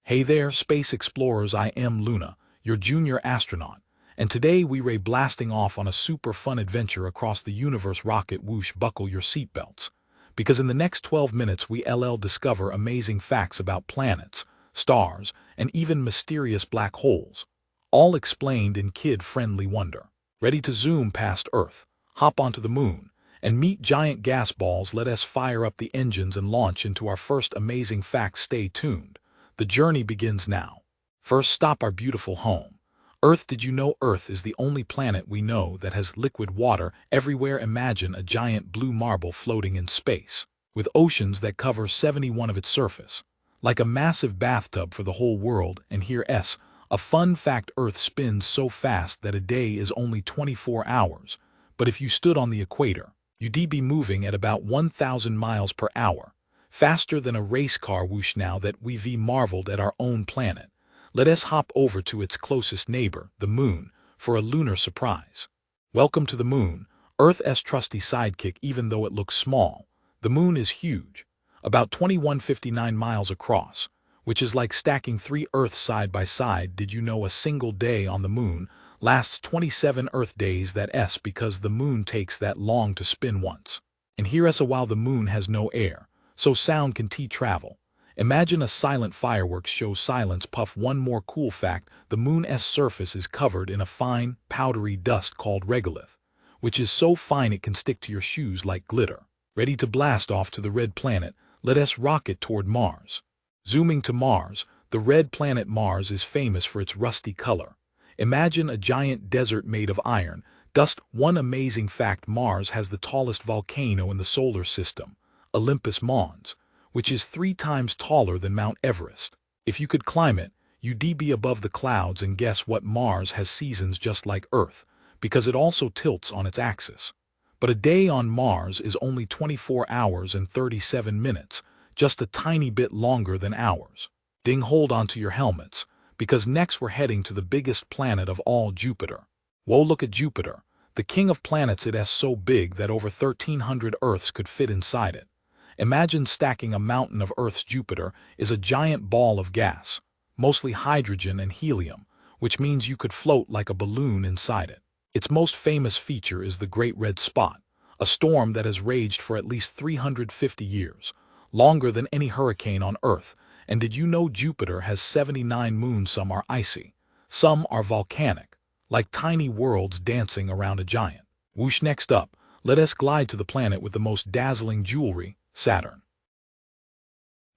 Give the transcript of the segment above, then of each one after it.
Hey there, space explorers, I am Luna, your junior astronaut, and today we ray blasting off on a super fun adventure across the universe. Rocket whoosh, buckle your seatbelts. Because in the next 12 minutes we discover amazing facts about planets, stars, and even mysterious black holes, all explained in kid-friendly wonder. Ready to zoom past Earth, hop onto the moon, and meet giant gas balls? Let us fire up the engines and launch into our first amazing fact. Stay tuned. The journey begins now. First stop, our beautiful home, Earth. Did you know Earth is the only planet we know that has liquid water everywhere? Imagine a giant blue marble floating in space, with oceans that cover 71% of its surface, like a massive bathtub for the whole world. And here's a fun fact: Earth spins so fast that a day is only 24 hours, but if you stood on the equator, you'd be moving at about 1,000 miles per hour. Faster than a race car. Whoosh, now that we've marveled at our own planet, let us hop over to its closest neighbor, the moon, for a lunar surprise. Welcome to the moon, Earth's trusty sidekick. Even though it looks small, the moon is huge, about 2159 miles across, which is like stacking 3 Earths side by side. Did you know a single day on the moon lasts 27 Earth days? That's because the moon takes that long to spin once. And here's a while: the moon has no air, so sound can travel. Imagine a silent fireworks show. Silence puff. One more cool fact: the moon's surface is covered in a fine, powdery dust called regolith, which is so fine it can stick to your shoes like glitter. Ready to blast off to the red planet? Let us rocket toward Mars. Zooming to Mars, the red planet Mars is famous for its rusty color. Imagine a giant desert made of iron dust. One amazing fact: Mars has the tallest volcano in the solar system, Olympus Mons, which is 3 times taller than Mount Everest. If you could climb it, you'd be above the clouds. And guess what? Mars has seasons just like Earth, because it also tilts on its axis. But a day on Mars is only 24 hours and 37 minutes, just a tiny bit longer than ours. Ding, hold on to your helmets, because next we're heading to the biggest planet of all, Jupiter. Whoa, look at Jupiter, the king of planets. It's so big that over 1,300 Earths could fit inside it. Imagine stacking a mountain of Earths. Jupiter is a giant ball of gas, mostly hydrogen and helium, which means you could float like a balloon inside it. Its most famous feature is the Great Red Spot, a storm that has raged for at least 350 years, longer than any hurricane on Earth. And did you know Jupiter has 79 moons? Some are icy, some are volcanic, like tiny worlds dancing around a giant. Whoosh, next up, let us glide to the planet with the most dazzling jewelry, Saturn.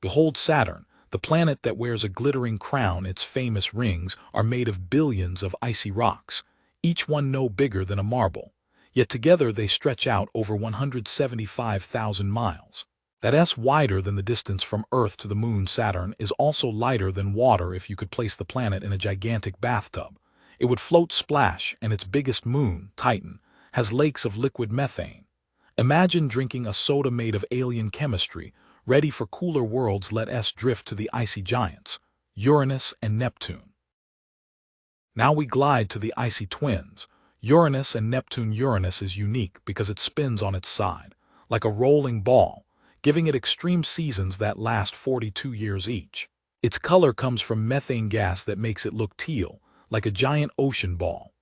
Behold Saturn, the planet that wears a glittering crown. Its famous rings are made of billions of icy rocks, each one no bigger than a marble, yet together they stretch out over 175,000 miles. That's wider than the distance from Earth to the moon. Saturn is also lighter than water. If you could place the planet in a gigantic bathtub, it would float splash. And its biggest moon, Titan, has lakes of liquid methane. Imagine drinking a soda made of alien chemistry, ready for cooler worlds. Let us drift to the icy giants, Uranus and Neptune. Now we glide to the icy twins, Uranus and Neptune. Uranus is unique because it spins on its side, like a rolling ball, giving it extreme seasons that last 42 years each. Its color comes from methane gas that makes it look teal, like a giant ocean ball.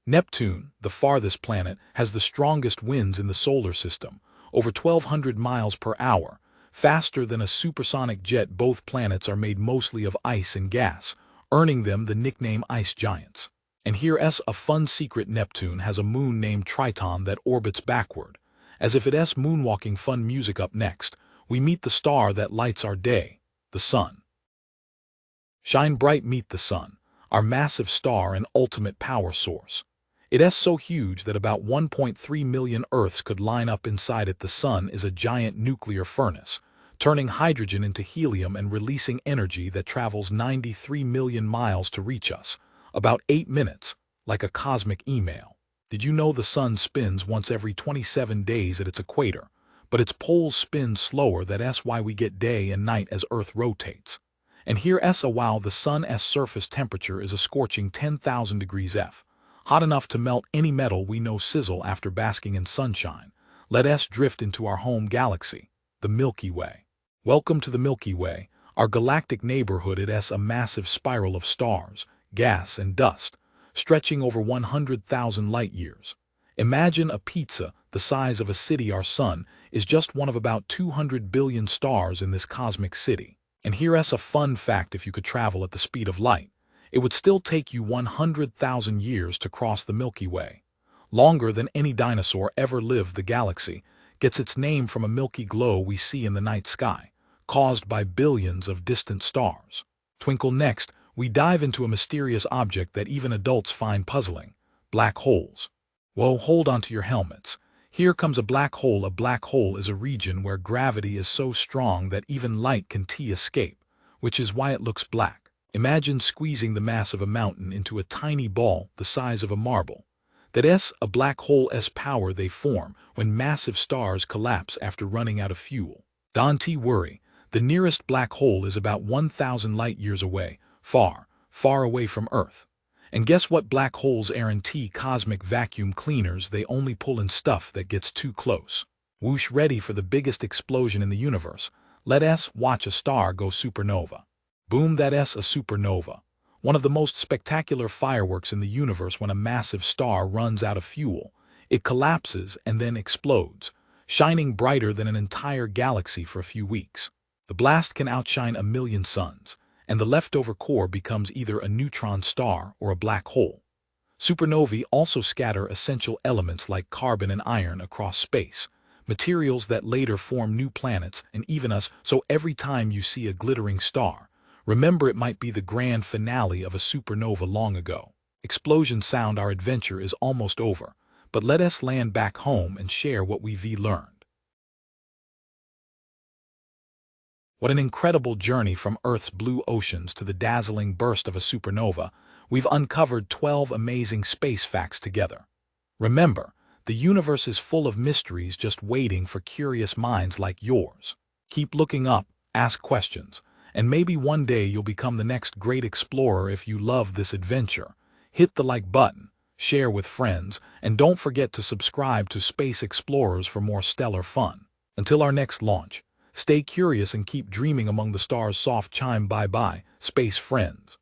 Neptune, the farthest planet, has the strongest winds in the solar system, over 1,200 miles per hour, faster than a supersonic jet. Both planets are made mostly of ice and gas, earning them the nickname ice giants. And here's a fun secret: Neptune has a moon named Triton that orbits backward, as if it's moonwalking. Fun music. Up next, we meet the star that lights our day, the sun. Shine bright, meet the sun, our massive star and ultimate power source. It's so huge that about 1.3 million Earths could line up inside it. The sun is a giant nuclear furnace, turning hydrogen into helium and releasing energy that travels 93 million miles to reach us, about 8 minutes, like a cosmic email. Did you know the sun spins once every 27 days at its equator, but its poles spin slower? That's why we get day and night as Earth rotates. And here's a wow: the sun's surface temperature is a scorching 10,000 degrees F. Hot enough to melt any metal we know. Sizzle after basking in sunshine. Let us drift into our home galaxy, the Milky Way. Welcome to the Milky Way, Our galactic neighborhood is a massive spiral of stars, gas, and dust, stretching over 100,000 light-years. Imagine a pizza the size of a city. Our sun is just one of about 200 billion stars in this cosmic city. And here's a fun fact: if you could travel at the speed of light, it would still take you 100,000 years to cross the Milky Way. Longer than any dinosaur ever lived. The galaxy gets its name from a milky glow we see in the night sky, caused by billions of distant stars. Twinkle. Next, we dive into a mysterious object that even adults find puzzling: black holes. Whoa, hold on to your helmets. Here comes a black hole. A black hole is a region where gravity is so strong that even light can't escape, which is why it looks black. Imagine squeezing the mass of a mountain into a tiny ball the size of a marble. That's a black hole's power. They form when massive stars collapse after running out of fuel. Don't worry, the nearest black hole is about 1,000 light-years away, far, far away from Earth. And guess what? Black holes aren't cosmic vacuum cleaners. They only pull in stuff that gets too close. Whoosh, ready for the biggest explosion in the universe. Let's watch a star go supernova. Boom, that's a supernova. One of the most spectacular fireworks in the universe. When a massive star runs out of fuel, it collapses and then explodes, shining brighter than an entire galaxy for a few weeks. The blast can outshine a million suns, and the leftover core becomes either a neutron star or a black hole. Supernovae also scatter essential elements like carbon and iron across space, materials that later form new planets and even us. So every time you see a glittering star, remember it might be the grand finale of a supernova long ago. Explosion sound. Our adventure is almost over, but let us land back home and share what we've learned. What an incredible journey from Earth's blue oceans to the dazzling burst of a supernova. We've uncovered 12 amazing space facts together. Remember, the universe is full of mysteries just waiting for curious minds like yours. Keep looking up, ask questions, and maybe one day you'll become the next great explorer. If you love this adventure, hit the like button, share with friends, and don't forget to subscribe to Space Explorers for more stellar fun. Until our next launch, stay curious and keep dreaming among the stars. Soft chime. Bye-bye, space friends.